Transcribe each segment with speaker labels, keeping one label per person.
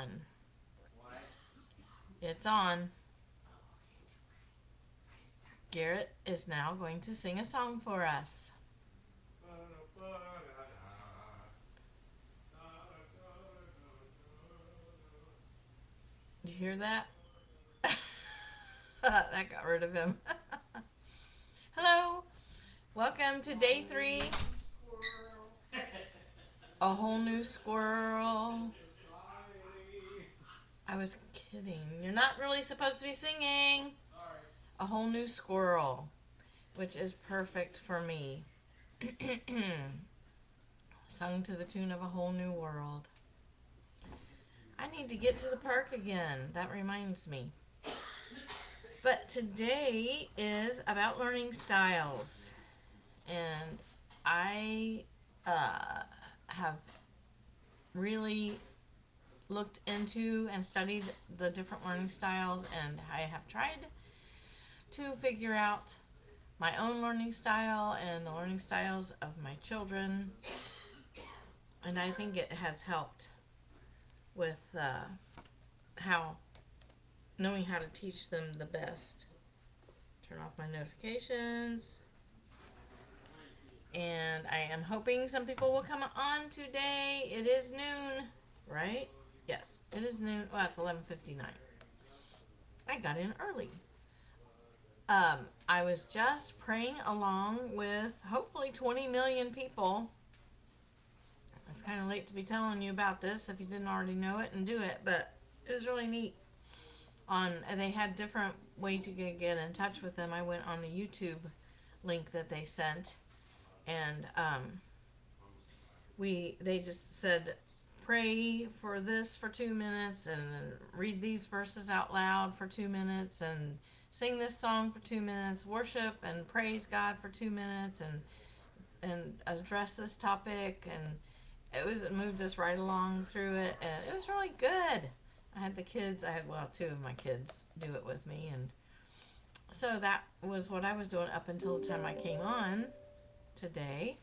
Speaker 1: on. It's on. Garrett is now going to sing a song for us. Did you hear that? That got rid of him. Hello. Welcome to day 3. A whole new squirrel. I was kidding. You're not really supposed to be singing. Sorry. A whole new squirrel, which is perfect for me. Sung to the tune of A Whole New World. I need to get to the park again. That reminds me. But today is about learning styles. And I have really looked into and studied the different learning styles, and I have tried to figure out my own learning style and the learning styles of my children, and I think it has helped with knowing how to teach them the best. Turn off my notifications, and I am hoping some people will come on today. It is noon, right? Yes, it is noon. Well, it's 11:59. I got in early. I was just praying along with hopefully 20 million people. It's kind of late to be telling you about this if you didn't already know it and do it, but it was really neat. They had different ways you could get in touch with them. I went on the YouTube link that they sent, and they just said pray for this for 2 minutes, and read these verses out loud for 2 minutes, and sing this song for 2 minutes, worship and praise God for 2 minutes, and address this topic, and it moved us right along through it, and it was really good. I had 2 of my kids do it with me, and so that was what I was doing up until the time I came on today.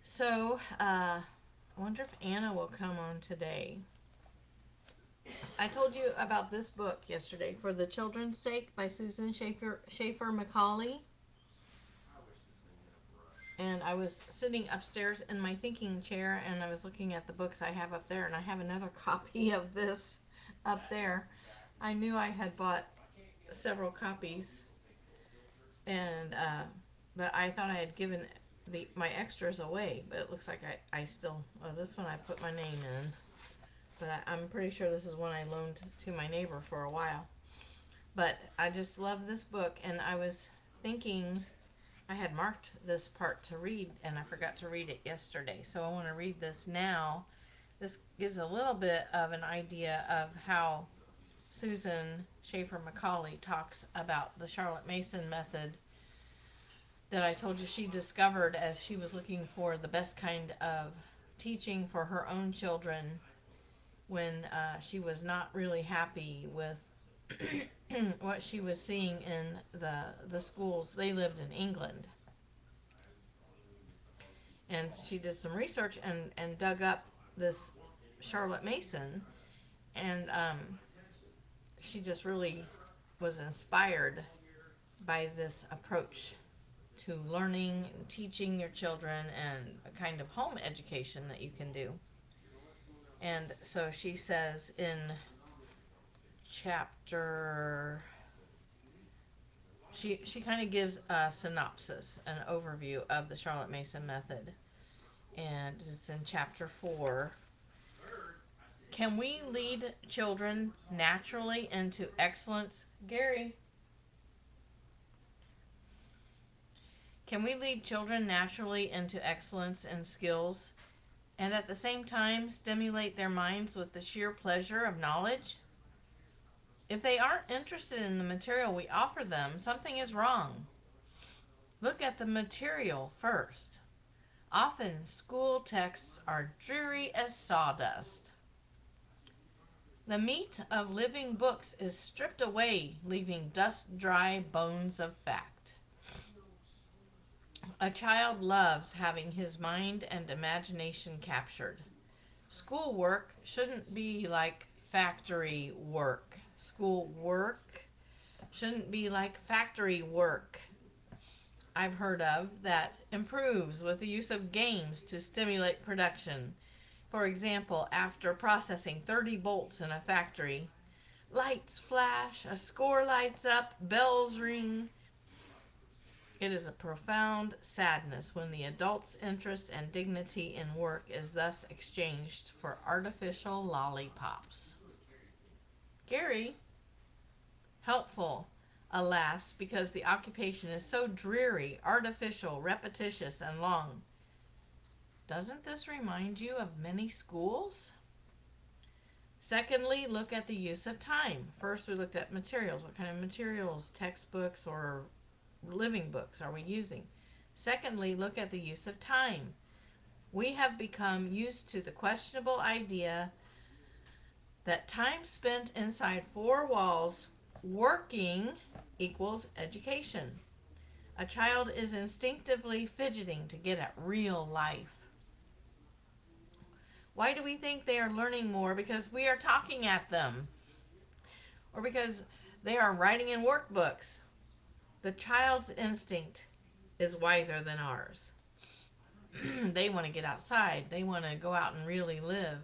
Speaker 1: So, I wonder if Anna will come on today. I told you about this book yesterday, For the Children's Sake by Susan Schaefer Macaulay. And I was sitting upstairs in my thinking chair, and I was looking at the books I have up there, and I have another copy of this up there. I knew I had bought several copies, and but I thought I had given my extras away, but it looks like I still, this one I put my name in, but I'm pretty sure this is one I loaned to my neighbor for a while. But I just love this book, and I was thinking I had marked this part to read, and I forgot to read it yesterday, so I want to read this now. This gives a little bit of an idea of how Susan Schaefer Macaulay talks about the Charlotte Mason method that I told you she discovered as she was looking for the best kind of teaching for her own children when she was not really happy with what she was seeing in the schools. They lived in England. And she did some research and dug up this Charlotte Mason, and she just really was inspired by this approach to learning and teaching your children, and a kind of home education that you can do. And so she says in chapter, she kind of gives a synopsis, an overview of the Charlotte Mason method, and it's in chapter 4. Can we lead children naturally into excellence? Gary, can we lead children naturally into excellence and skills, and at the same time stimulate their minds with the sheer pleasure of knowledge? If they aren't interested in the material we offer them, something is wrong. Look at the material first. Often school texts are dreary as sawdust. The meat of living books is stripped away, leaving dust-dry bones of fact. A child loves having his mind and imagination captured. Schoolwork shouldn't be like factory work. Schoolwork shouldn't be like factory work I've heard of that improves with the use of games to stimulate production. For example, after processing 30 bolts in a factory, lights flash, a score lights up, bells ring. It is a profound sadness when the adult's interest and dignity in work is thus exchanged for artificial lollipops. Gary, helpful, alas, because the occupation is so dreary, artificial, repetitious, and long. Doesn't this remind you of many schools? Secondly, look at the use of time. First, we looked at materials. What kind of materials, textbooks or living books are we using? Secondly, look at the use of time. We have become used to the questionable idea that time spent inside four walls working equals education. A child is instinctively fidgeting to get at real life. Why do we think they are learning more? Because we are talking at them, or because they are writing in workbooks. The child's instinct is wiser than ours. They want to get outside. They want to go out and really live.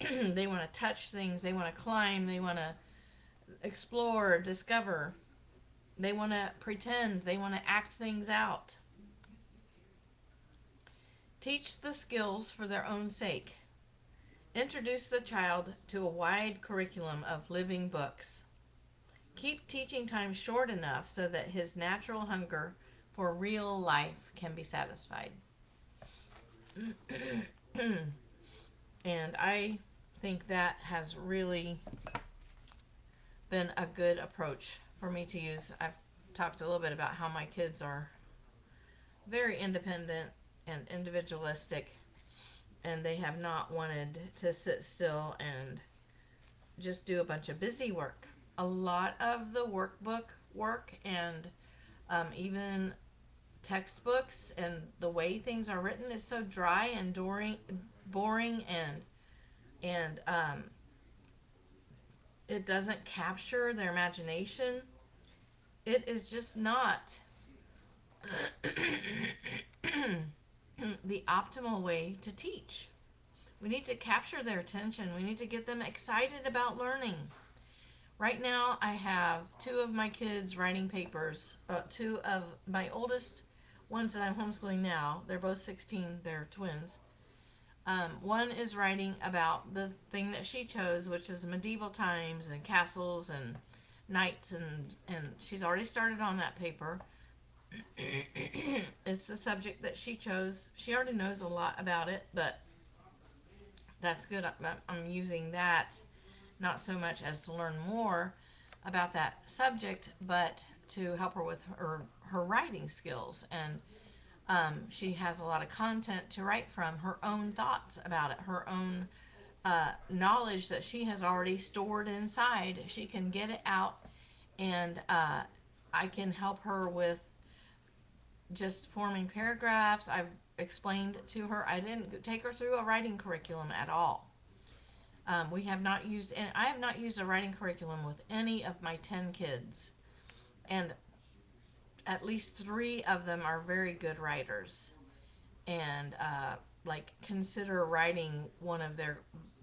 Speaker 1: They want to touch things. They want to climb. They want to explore, discover. They want to pretend. They want to act things out. Teach the skills for their own sake. Introduce the child to a wide curriculum of living books. Keep teaching time short enough so that his natural hunger for real life can be satisfied. And I think that has really been a good approach for me to use. I've talked a little bit about how my kids are very independent and individualistic, and they have not wanted to sit still and just do a bunch of busy work. A lot of the workbook work and even textbooks and the way things are written is so dry and boring and it doesn't capture their imagination. It is just not the optimal way to teach. We need to capture their attention. We need to get them excited about learning. Right now, I have two of my kids writing papers. Two of my oldest ones that I'm homeschooling now, they're both 16, they're twins. One is writing about the thing that she chose, which is medieval times and castles and knights, and she's already started on that paper. It's the subject that she chose. She already knows a lot about it, but that's good. I'm using that not so much as to learn more about that subject, but to help her with her writing skills. And she has a lot of content to write from, her own thoughts about it, her own knowledge that she has already stored inside. She can get it out, and I can help her with just forming paragraphs. I've explained to her. I didn't take her through a writing curriculum at all. We have not used, and I have not used a writing curriculum with any of my 10 kids, and at least 3 of them are very good writers, and consider writing one of their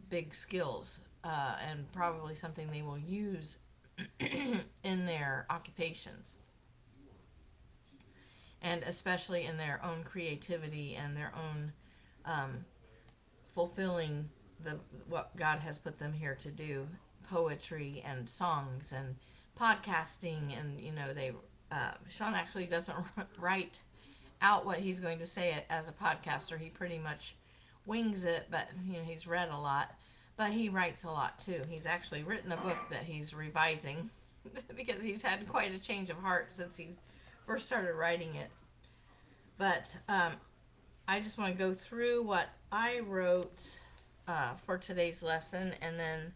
Speaker 1: big skills, and probably something they will use in their occupations, and especially in their own creativity and their own fulfilling what God has put them here to do, poetry and songs and podcasting. And they Sean actually doesn't write out what he's going to say as a podcaster. He pretty much wings it, but he's read a lot, but he writes a lot too. He's actually written a book that he's revising because he's had quite a change of heart since he first started writing it. But I just want to go through what I wrote for today's lesson, and then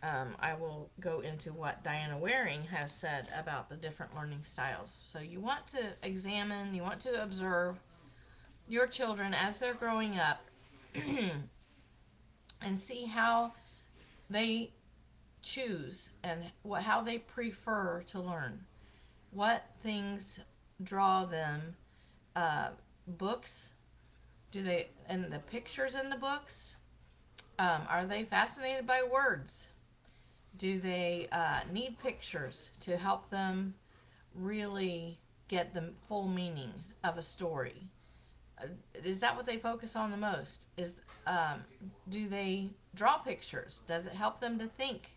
Speaker 1: I will go into what Diana Waring has said about the different learning styles. So you want to examine, you want to observe your children as they're growing up and see how they choose and how they prefer to learn. What things draw them? Books? Do they, and the pictures in the books? Are they fascinated by words? Do they need pictures to help them really get the full meaning of a story? Is that what they focus on the most? Do they draw pictures? Does it help them to think?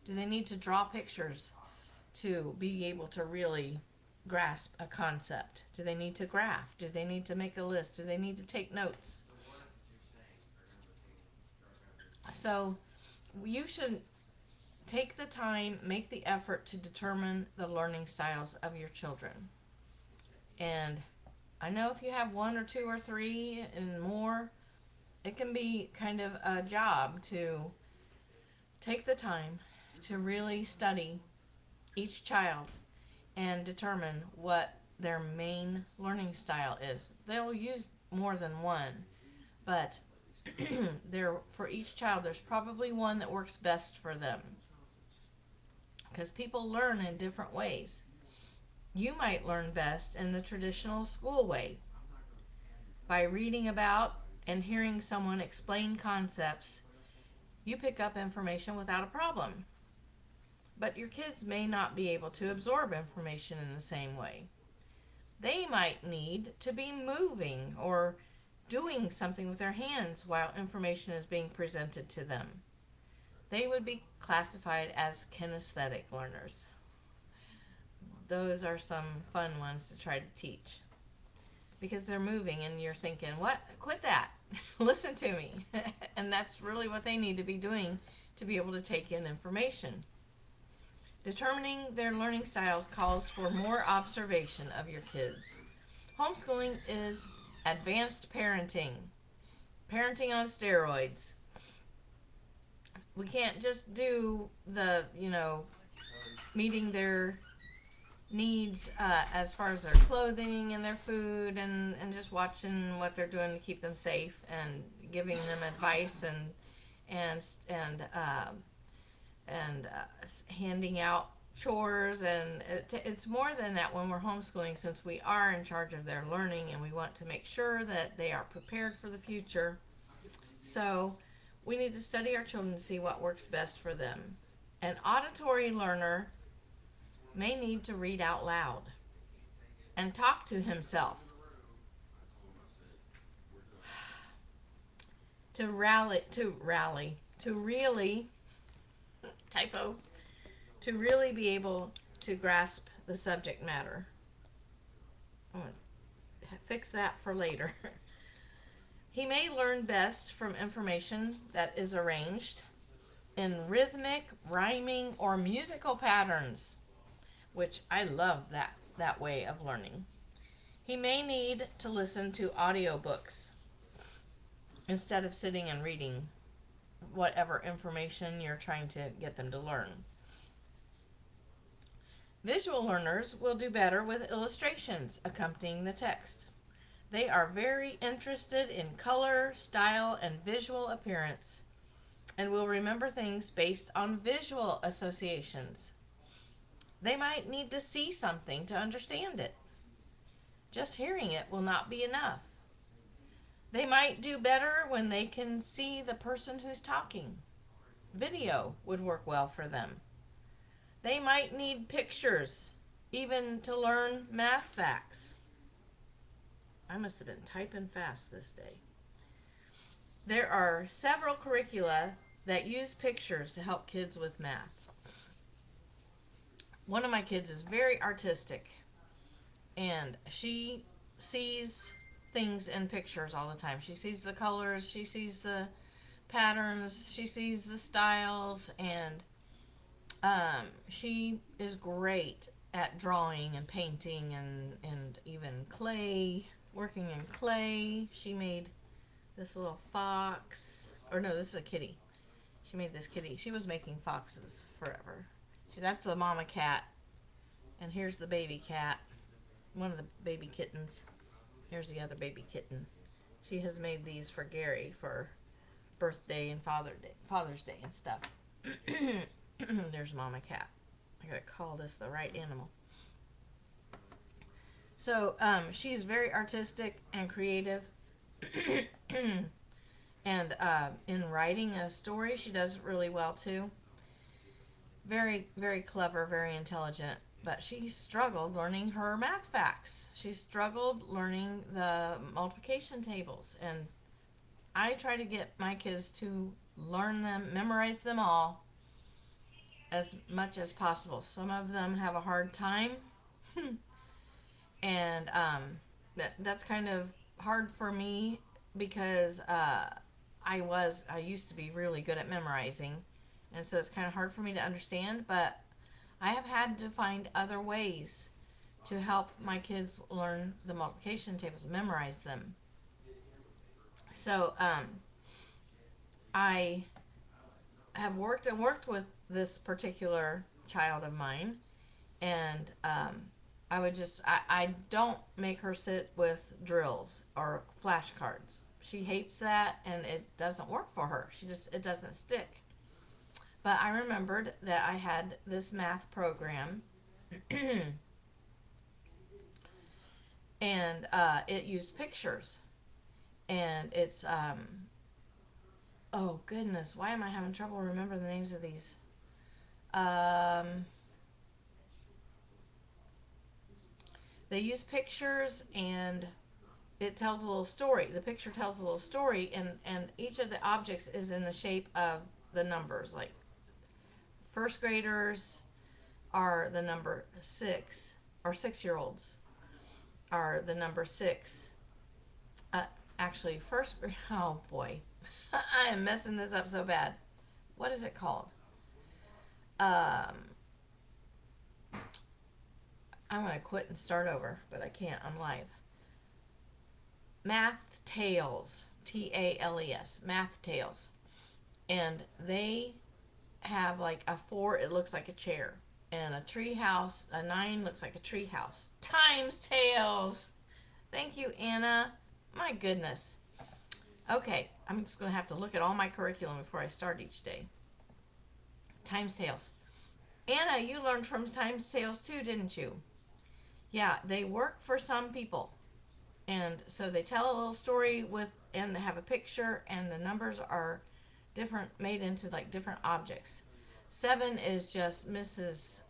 Speaker 1: Do they need to draw pictures to be able to really grasp a concept? Do they need to graph? Do they need to make a list? Do they need to take notes? So you should take the time, make the effort to determine the learning styles of your children. And I know if you have one or two or three and more, it can be kind of a job to take the time to really study each child and determine what their main learning style is. They'll use more than one, but for each child, there's probably one that works best for them, because people learn in different ways. You might learn best in the traditional school way, by reading about and hearing someone explain concepts. You pick up information without a problem. But your kids may not be able to absorb information in the same way. They might need to be moving or doing something with their hands while information is being presented to them. They would be classified as kinesthetic learners. Those are some fun ones to try to teach, because they're moving and you're thinking, what? Quit that. Listen to me. And that's really what they need to be doing to be able to take in information. Determining their learning styles calls for more observation of your kids. Homeschooling is advanced parenting. Parenting on steroids. We can't just do the, meeting their needs as far as their clothing and their food, and just watching what they're doing to keep them safe and giving them advice and handing out chores. And it's more than that when we're homeschooling, since we are in charge of their learning and we want to make sure that they are prepared for the future. So we need to study our children to see what works best for them. An auditory learner may need to read out loud and talk to himself. To really be able to grasp the subject matter. I'm going to fix that for later. He may learn best from information that is arranged in rhythmic, rhyming, or musical patterns, which I love that way of learning. He may need to listen to audiobooks instead of sitting and reading whatever information you're trying to get them to learn. Visual learners will do better with illustrations accompanying the text. They are very interested in color, style, and visual appearance, and will remember things based on visual associations. They might need to see something to understand it. Just hearing it will not be enough. They might do better when they can see the person who's talking. Video would work well for them. They might need pictures, even to learn math facts. I must have been typing fast this day. There are several curricula that use pictures to help kids with math. One of my kids is very artistic, and she sees things in pictures all the time. She sees the colors, she sees the patterns, she sees the styles, and she is great at drawing and painting and even clay, working in clay. She made this little fox, or no, this is a kitty. She made this kitty. She was making foxes forever. See, that's the mama cat, and here's the baby cat, one of the baby kittens. Here's the other baby kitten. She has made these for Gary for birthday and Father's Day and stuff. There's Mama Cat. I gotta call this the right animal. So she's very artistic and creative. And in writing a story, she does really well too. Very, very clever, very intelligent. But she struggled learning her math facts. She struggled learning the multiplication tables. And I try to get my kids to learn them, memorize them all as much as possible. Some of them have a hard time. And that's kind of hard for me because I used to be really good at memorizing, and so it's kind of hard for me to understand, but I have had to find other ways to help my kids learn the multiplication tables, memorize them. So I have worked with this particular child of mine, and I don't make her sit with drills or flashcards. She hates that, and it doesn't work for her. It doesn't stick. But I remembered that I had this math program, and it used pictures, and it's oh goodness, why am I having trouble remembering the names of these? They use pictures, and it tells a little story. The picture tells a little story, and each of the objects is in the shape of the numbers. Like first graders are the number 6, or 6-year-olds are the number 6. Actually, oh boy, I am messing this up so bad. What is it called? I'm going to quit and start over, but I can't. I'm live. Math Tales, Tales, Math Tales, and they have like a 4, it looks like a chair, and a tree house, a 9 looks like a tree house. Times Tales. Thank you, Anna. My goodness. Okay, I'm just going to have to look at all my curriculum before I start each day. Times Tales. Anna, you learned from Times Tales too, didn't you? Yeah, they work for some people. And so they tell a little story and they have a picture, and the numbers are different, made into like different objects. 7 is just Mrs.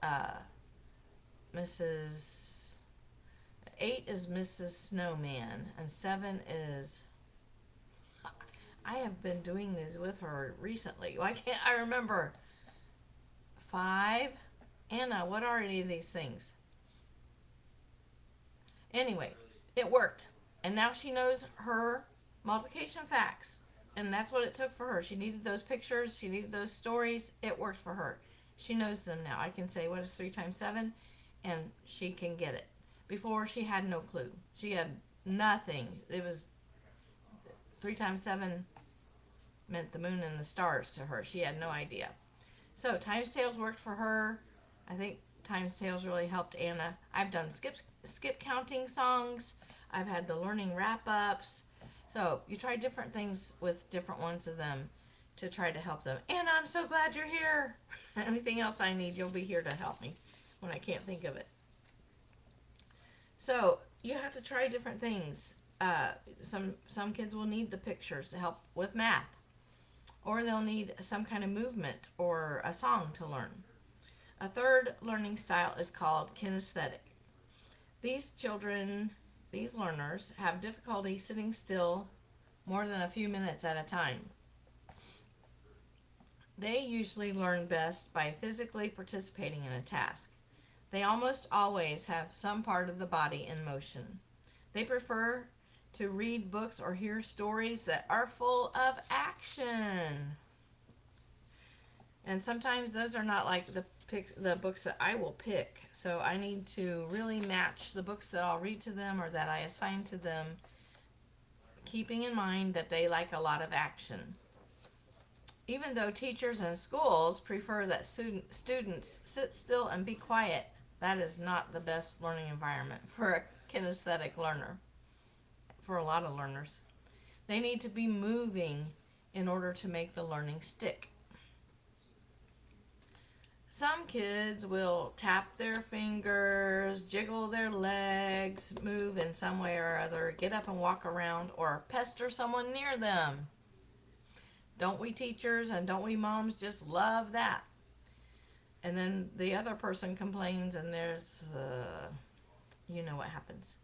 Speaker 1: 8 is Mrs. Snowman, and 7 is, I have been doing this with her recently. Why can't I remember? 5, Anna, what are any of these things? Anyway, it worked. And now she knows her multiplication facts. And that's what it took for her. She needed those pictures. She needed those stories. It worked for her. She knows them now. I can say, what is 3 times 7? And she can get it. Before, she had no clue. She had nothing. It was 3 times 7 meant the moon and the stars to her. She had no idea. So Times Tales worked for her. I think Times Tales really helped Anna. I've done skip counting songs. I've had the learning wrap-ups. So you try different things with different ones of them to try to help them. Anna, I'm so glad you're here. Anything else I need, you'll be here to help me when I can't think of it. So you have to try different things. Some kids will need the pictures to help with math, or they'll need some kind of movement or a song to learn. A third learning style is called kinesthetic. These learners have difficulty sitting still more than a few minutes at a time. They usually learn best by physically participating in a task. They almost always have some part of the body in motion. They prefer to read books or hear stories that are full of action. And sometimes those are not like the books that I will pick. So I need to really match the books that I'll read to them or that I assign to them, keeping in mind that they like a lot of action. Even though teachers and schools prefer that students sit still and be quiet, that is not the best learning environment for a kinesthetic learner, for a lot of learners. They need to be moving in order to make the learning stick. Some kids will tap their fingers, jiggle their legs, move in some way or other, get up and walk around, or pester someone near them. Don't we teachers and don't we moms just love that? And then the other person complains, and there's, you know what happens.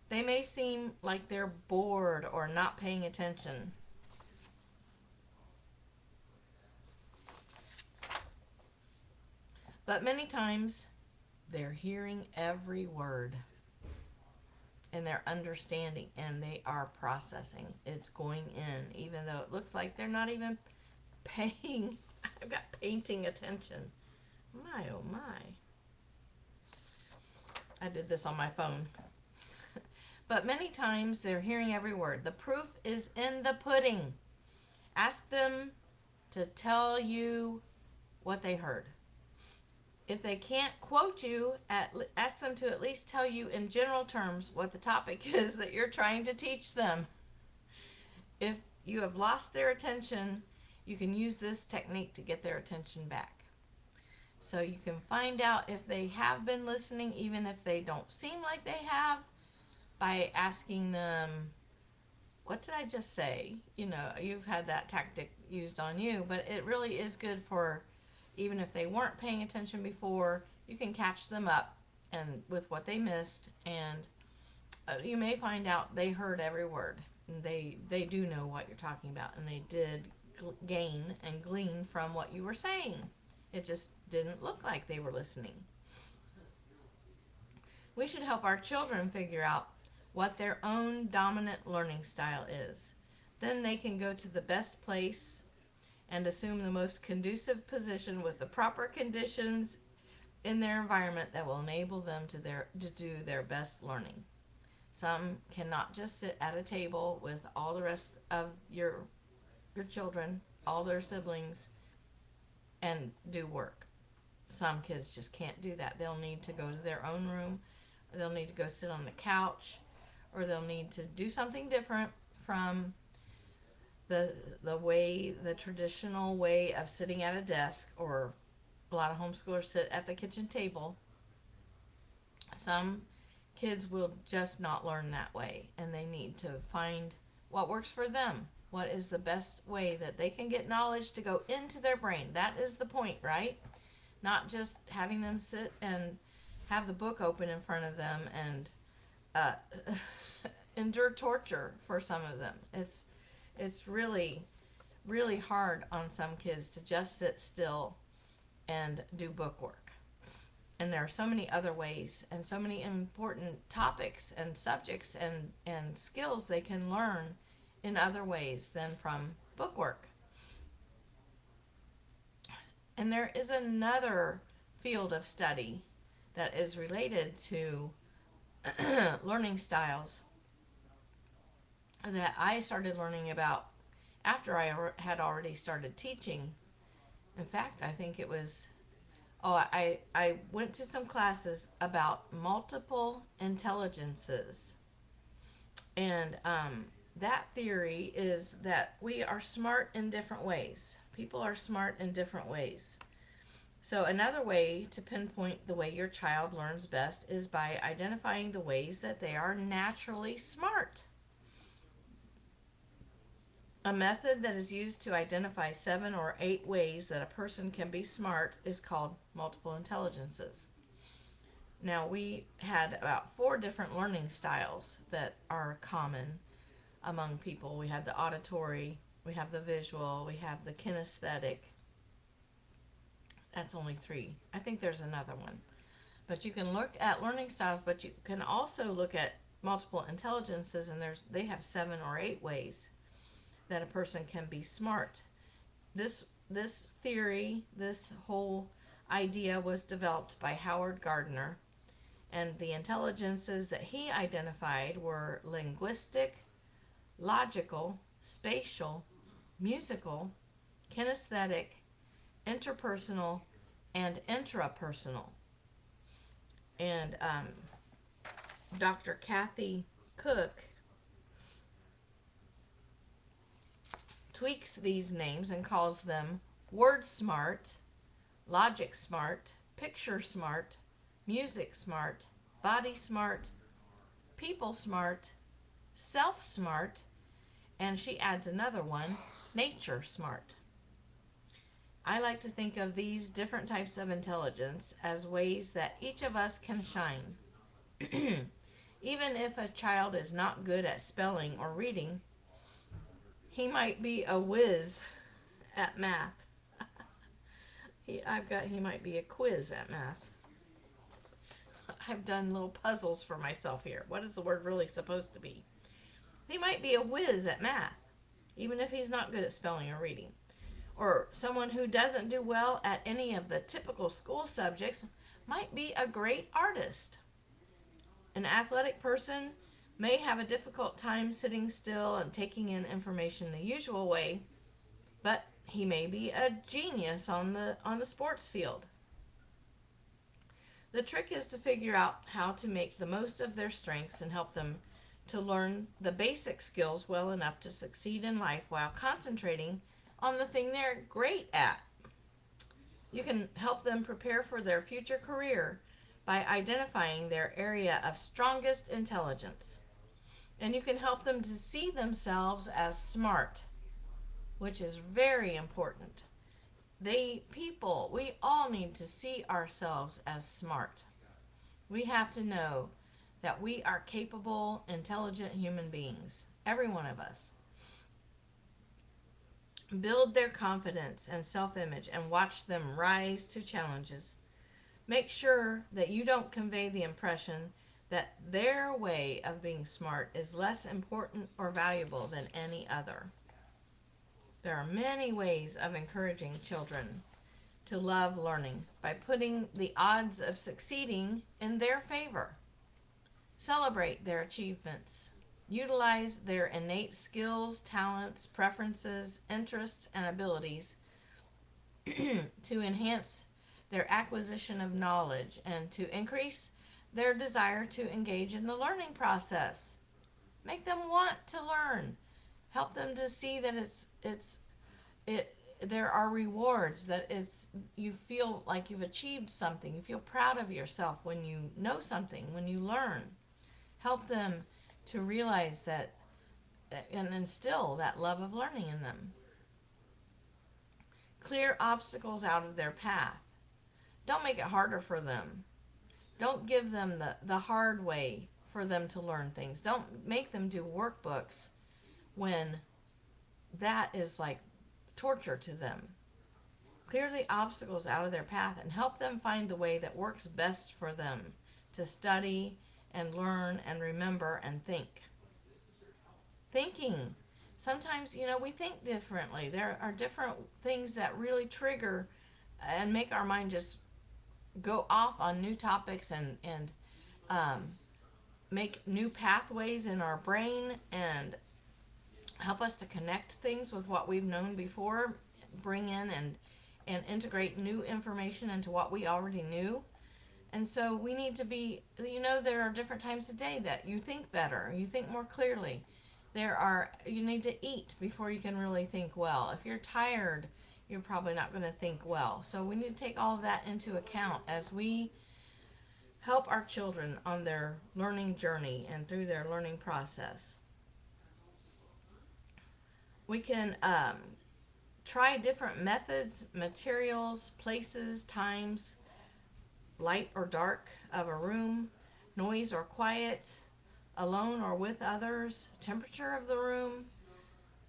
Speaker 1: They may seem like they're bored or not paying attention. But many times, they're hearing every word. And they're understanding, and they are processing. It's going in, even though it looks like they're not even paying. I've got painting attention. My, oh my. I did this on my phone. But many times they're hearing every word. The proof is in the pudding. Ask them to tell you what they heard. If they can't quote you, ask them to at least tell you in general terms what the topic is that you're trying to teach them. If you have lost their attention, you can use this technique to get their attention back. So you can find out if they have been listening, even if they don't seem like they have, by asking them, what did I just say? You know, you've had that tactic used on you, but it really is good for, even if they weren't paying attention before, you can catch them up and with what they missed, and you may find out they heard every word. They do know what you're talking about, and they did gain and glean from what you were saying. It just didn't look like they were listening. We should help our children figure out what their own dominant learning style is. Then they can go to the best place and assume the most conducive position with the proper conditions in their environment that will enable them to do their best learning. Some cannot just sit at a table with all the rest of your children, all their siblings, and do work. Some kids just can't do that. They'll need to go to their own room, or they'll need to go sit on the couch, or they'll need to do something different from the traditional way of sitting at a desk, or a lot of homeschoolers sit at the kitchen table. Some kids will just not learn that way, and they need to find what works for them. What is the best way that they can get knowledge to go into their brain? That is the point, right? Not just having them sit and have the book open in front of them and endure torture for some of them. It's really, really hard on some kids to just sit still and do book work. And there are so many other ways and so many important topics and subjects and skills they can learn in other ways than from bookwork. And there is another field of study that is related to learning styles that I started learning about after I had already started teaching. In fact, I think it was, I went to some classes about multiple intelligences. And that theory is that we are smart in different ways. People are smart in different ways. So another way to pinpoint the way your child learns best is by identifying the ways that they are naturally smart. A method that is used to identify 7 or 8 ways that a person can be smart is called multiple intelligences. Now, we had about 4 different learning styles that are common among people. We have the auditory, we have the visual, we have the kinesthetic. That's only 3. I think there's another one. But you can look at learning styles, but you can also look at multiple intelligences, and they have 7 or 8 ways that a person can be smart. This theory, this whole idea was developed by Howard Gardner, and the intelligences that he identified were linguistic, logical, spatial, musical, kinesthetic, interpersonal, and intrapersonal. And Dr. Kathy Cook tweaks these names and calls them word smart, logic smart, picture smart, music smart, body smart, people smart, self smart, and she adds another one, nature smart. I like to think of these different types of intelligence as ways that each of us can shine. Even if a child is not good at spelling or reading, he might be a whiz at math. He might be a quiz at math. I've done little puzzles for myself here. What is the word really supposed to be? He might be a whiz at math, even if he's not good at spelling or reading. Or someone who doesn't do well at any of the typical school subjects might be a great artist. An athletic person may have a difficult time sitting still and taking in information the usual way, but he may be a genius on the sports field. The trick is to figure out how to make the most of their strengths and help them to learn the basic skills well enough to succeed in life while concentrating on the thing they're great at. You can help them prepare for their future career by identifying their area of strongest intelligence. And you can help them to see themselves as smart, which is very important. We all need to see ourselves as smart. We have to know that we are capable, intelligent human beings, every one of us. Build their confidence and self-image and watch them rise to challenges. Make sure that you don't convey the impression that their way of being smart is less important or valuable than any other. There are many ways of encouraging children to love learning by putting the odds of succeeding in their favor. Celebrate their achievements. Utilize their innate skills, talents, preferences, interests, and abilities to enhance their acquisition of knowledge and to increase their desire to engage in the learning process. Make them want to learn. Help them to see that there are rewards, that you feel like you've achieved something. You feel proud of yourself when you know something, when you learn. Help them to realize that and instill that love of learning in them. Clear obstacles out of their path. Don't make it harder for them. Don't give them the hard way for them to learn things. Don't make them do workbooks when that is like torture to them. Clear the obstacles out of their path and help them find the way that works best for them to study and learn and remember and think. Thinking. Sometimes, we think differently. There are different things that really trigger and make our mind just go off on new topics and make new pathways in our brain and help us to connect things with what we've known before, bring in and integrate new information into what we already knew. And so we need to be, there are different times a day that you think better, you think more clearly. You need to eat before you can really think well. If you're tired, you're probably not going to think well. So we need to take all of that into account as we help our children on their learning journey and through their learning process. We can try different methods, materials, places, times, light or dark of a room, noise or quiet, alone or with others, temperature of the room,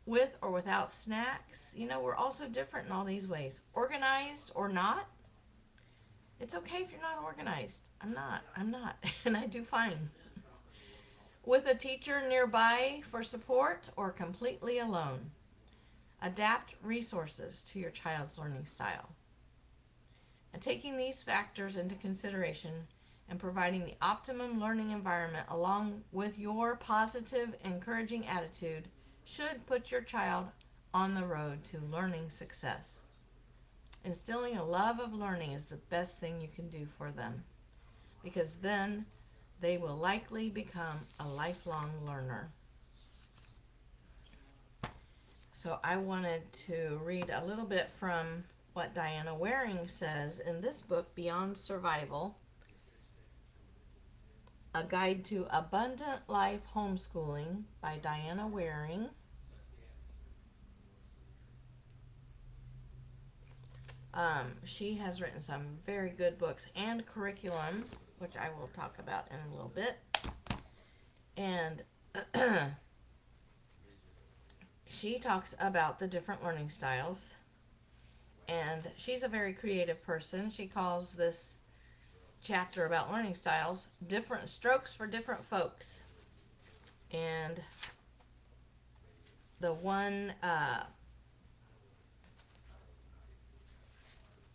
Speaker 1: with or without snacks. We're also different in all these ways. Organized or not. It's okay if you're not organized. I'm not, and I do fine. With a teacher nearby for support or completely alone. Adapt resources to your child's learning style. And taking these factors into consideration and providing the optimum learning environment along with your positive, encouraging attitude should put your child on the road to learning success. Instilling a love of learning is the best thing you can do for them, because then they will likely become a lifelong learner. So I wanted to read a little bit from what Diana Waring says in this book, Beyond Survival, A Guide to Abundant Life Homeschooling by Diana Waring. She has written some very good books and curriculum, which I will talk about in a little bit. And she talks about the different learning styles. And she's a very creative person. She calls this chapter about learning styles different strokes for different folks. And the one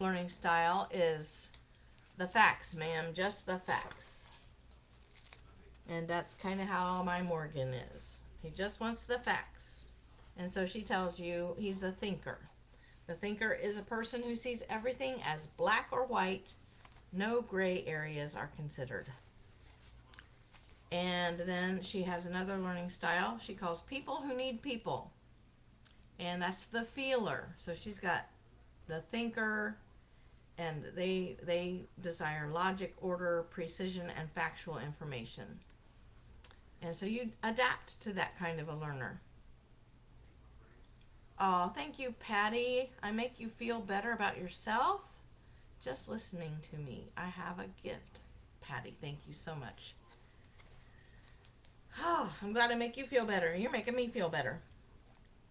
Speaker 1: learning style is the facts, ma'am, just the facts. And that's kind of how my Morgan is. He just wants the facts. And so she tells you he's the thinker. The thinker is a person who sees everything as black or white. No gray areas are considered. And then she has another learning style she calls people who need people. And that's the feeler. So she's got the thinker, and they desire logic, order, precision, and factual information. And so you adapt to that kind of a learner. Oh, thank you, Patty. I make you feel better about yourself just listening to me. I have a gift. Patty, thank you so much. Oh, I'm glad I make you feel better. You're making me feel better.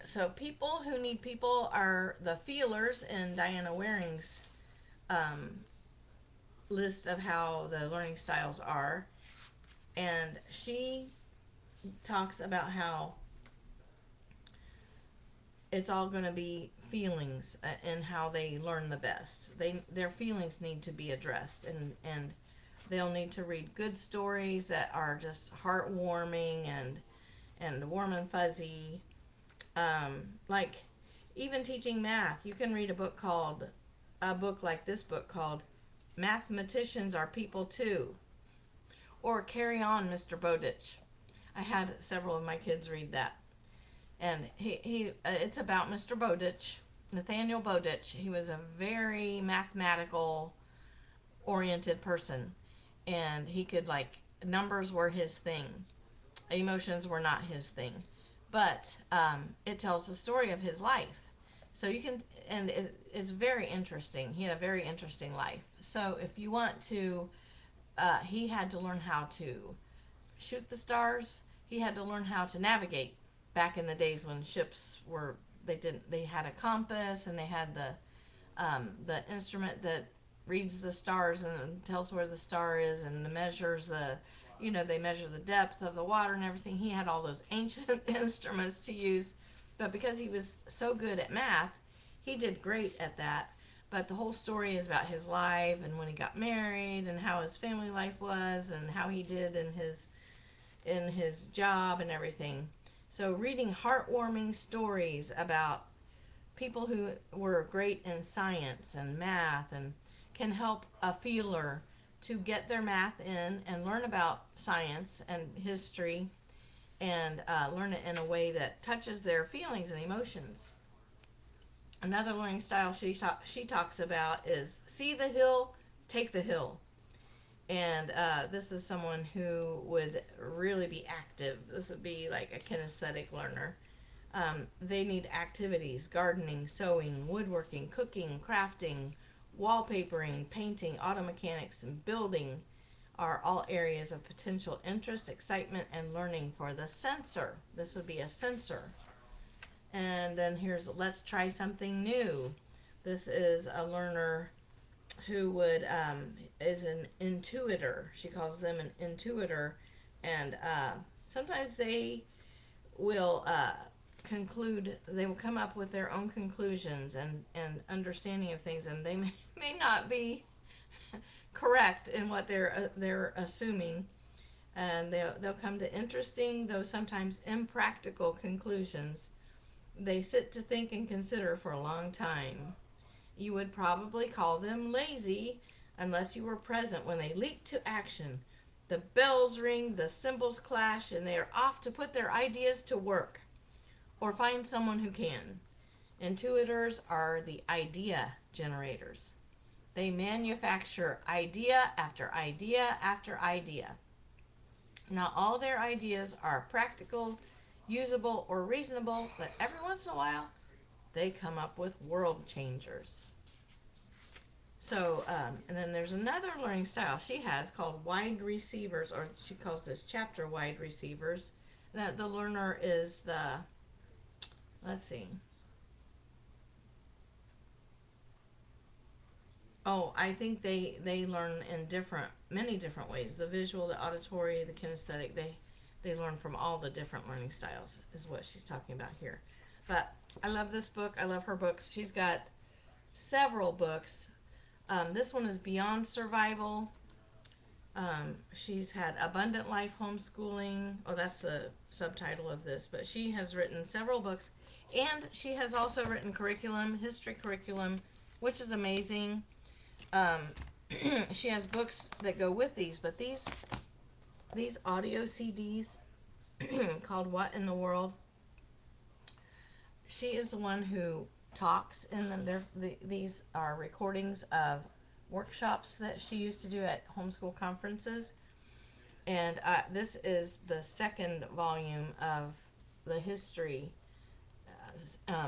Speaker 1: So people who need people are the feelers in Diana Waring's list of how the learning styles are. And she talks about how it's all going to be feelings and how they learn the best. Their feelings need to be addressed, and they'll need to read good stories that are just heartwarming and warm and fuzzy. Like even teaching math, you can read a book like this book called Mathematicians Are People Too, or Carry On, Mr. Bowditch. I had several of my kids read that. And it's about Mr. Bowditch, Nathaniel Bowditch. He was a very mathematical oriented person, and he could, like, numbers were his thing. Emotions were not his thing. But it tells the story of his life. So you can, and it's very interesting. He had a very interesting life. So if you want to, he had to learn how to shoot the stars. He had to learn how to navigate back in the days when ships were, they had a compass, and they had the instrument that reads the stars and tells where the star is, and measures they measure the depth of the water and everything. He had all those ancient instruments to use, but because he was so good at math, he did great at that. But the whole story is about his life and when he got married and how his family life was and how he did in his job and everything. So reading heartwarming stories about people who were great in science and math and can help a feeler to get their math in and learn about science and history and learn it in a way that touches their feelings and emotions. Another learning style she talks about is see the hill, take the hill. And this is someone who would really be active. This would be like a kinesthetic learner. They need activities: gardening, sewing, woodworking, cooking, crafting, wallpapering, painting, auto mechanics, and building are all areas of potential interest, excitement, and learning for the sensor. This would be a sensor. And then here's let's try something new. This is a learner who would is an intuitor. She calls them an intuitor, and sometimes they will they will come up with their own conclusions and understanding of things, and they may not be correct in what they're assuming, and they'll come to interesting, though sometimes impractical, conclusions. They sit to think and consider for a long time. You would probably call them lazy unless you were present when they leap to action. The bells ring, the cymbals clash, and they are off to put their ideas to work. or find someone who can. Intuitors are the idea generators. They manufacture idea after idea after idea. Not all their ideas are practical, usable, or reasonable, but every once in a while, they come up with world changers. So, and then there's another learning style she has called wide receivers, or she calls this chapter wide receivers. That the learner is the, let's see. Oh, I think they learn in many different ways. The visual, the auditory, the kinesthetic, they learn from all the different learning styles is what she's talking about here. But I love this book. I love her books. She's got several books. This one is Beyond Survival. She's had Abundant Life Homeschooling. Oh, that's the subtitle of this. But she has written several books. And she has also written curriculum, history curriculum, which is amazing. She has books that go with these. But these audio CDs called What in the World, she is the one who talks in them. These are recordings of workshops that she used to do at homeschool conferences. And this is the second volume of the history.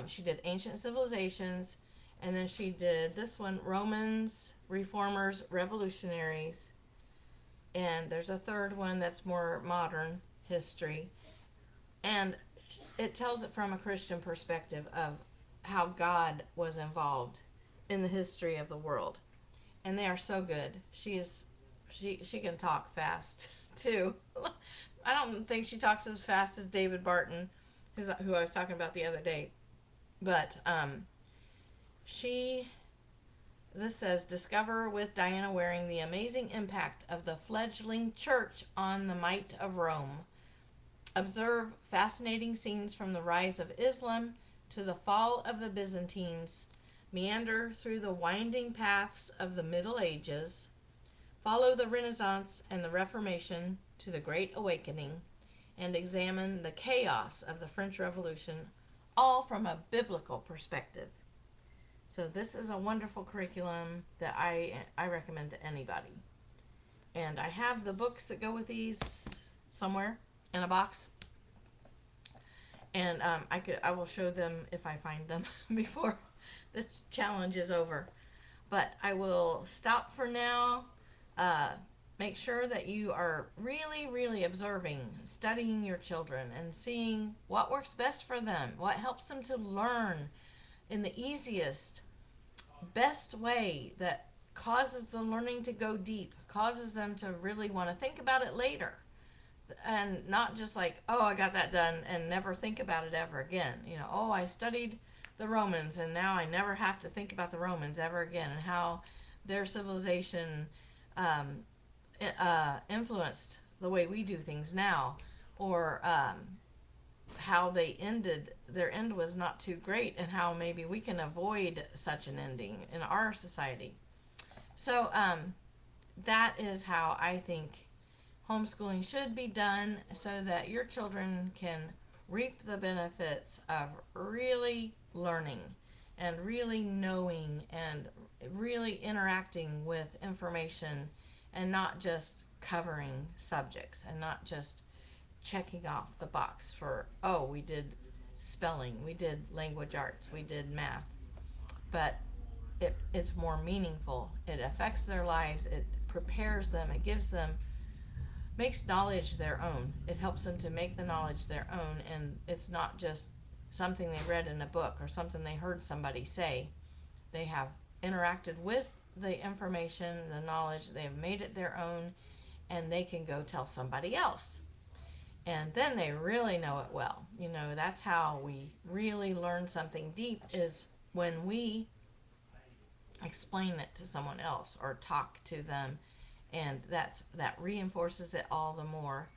Speaker 1: She did Ancient Civilizations, and then she did this one, Romans, Reformers, Revolutionaries. And there's a third one that's more modern history. And it tells it from a Christian perspective of how God was involved in the history of the world. And they are so good. She can talk fast too. I don't think she talks as fast as David Barton, who I was talking about the other day. But this says, discover with Diana Waring the amazing impact of the fledgling church on the might of Rome. Observe fascinating scenes from the rise of Islam to the fall of the Byzantines. Meander through the winding paths of the Middle Ages. Follow the Renaissance and the Reformation to the Great Awakening, and examine the chaos of the French Revolution, all from a biblical perspective. So this is a wonderful curriculum that I recommend to anybody. And I have the books that go with these somewhere in a box. And I will show them if I find them before this challenge is over. But I will stop for now. Make sure that you are really, really observing, studying your children, and seeing what works best for them, what helps them to learn in the easiest, best way that causes the learning to go deep, causes them to really want to think about it later. And not just like, oh, I got that done and never think about it ever again. Oh, I studied the Romans and now I never have to think about the Romans ever again, and how their civilization influenced the way we do things now, or how they ended. Their end was not too great, and how maybe we can avoid such an ending in our society. So that is how I think homeschooling should be done, so that your children can reap the benefits of really learning and really knowing and really interacting with information, and not just covering subjects and not just checking off the box for, oh, we did spelling, we did language arts, we did math. But it's more meaningful. It affects their lives. It prepares them. It gives them, makes knowledge their own. It helps them to make the knowledge their own, and it's not just something they read in a book or something they heard somebody say. They have interacted with the information, the knowledge, they have made it their own, and they can go tell somebody else. And then they really know it well. That's how we really learn something deep, is when we explain it to someone else or talk to them, and that reinforces it all the more,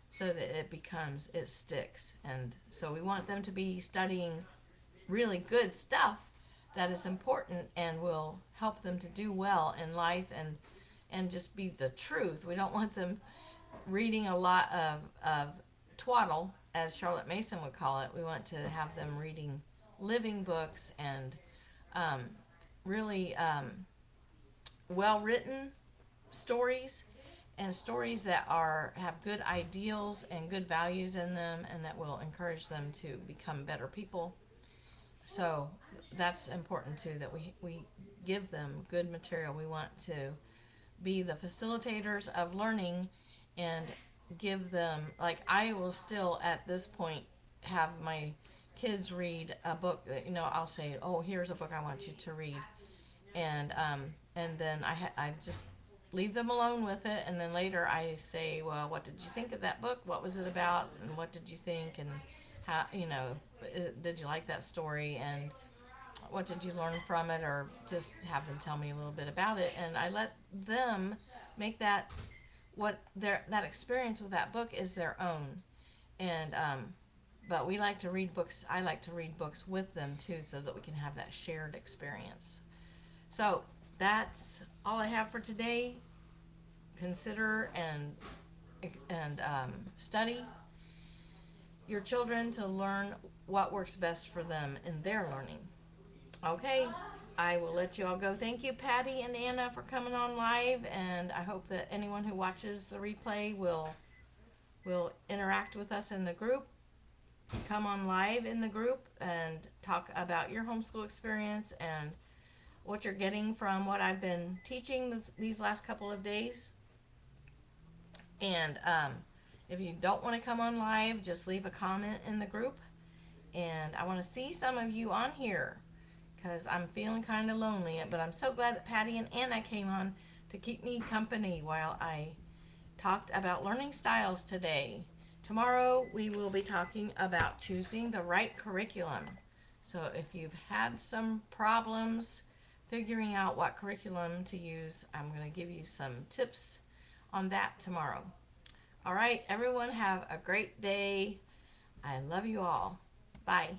Speaker 1: so that it sticks. And so we want them to be studying really good stuff that is important and will help them to do well in life, and just be the truth. We don't want them reading a lot of twaddle as Charlotte Mason would call it, we want to have them reading living books and um, really well written stories, and stories that have good ideals and good values in them, and that will encourage them to become better people. So that's important too, that we give them good material. We want to be the facilitators of learning and give them, like, I will still at this point have my kids read a book that, I'll say, oh, here's a book I want you to read, and then I just leave them alone with it, and then later I say, well, what did you think of that book? What was it about? And what did you think? And how, did you like that story? And what did you learn from it? Or just have them tell me a little bit about it, and I let them make that that experience with that book is their own. And but we like to read books. I like to read books with them too, so that we can have that shared experience. So that's all I have for today. Consider and study your children to learn what works best for them in their learning. Okay, I will let you all go. Thank you, Patty and Anna, for coming on live, and I hope that anyone who watches the replay will interact with us in the group. Come on live in the group and talk about your homeschool experience and what you're getting from what I've been teaching these last couple of days. And if you don't want to come on live, just leave a comment in the group. And I want to see some of you on here, because I'm feeling kind of lonely. But I'm so glad that Patty and Anna came on to keep me company while I talked about learning styles today. Tomorrow we will be talking about choosing the right curriculum. So if you've had some problems figuring out what curriculum to use, I'm going to give you some tips on that tomorrow. All right, everyone, have a great day. I love you all. Bye.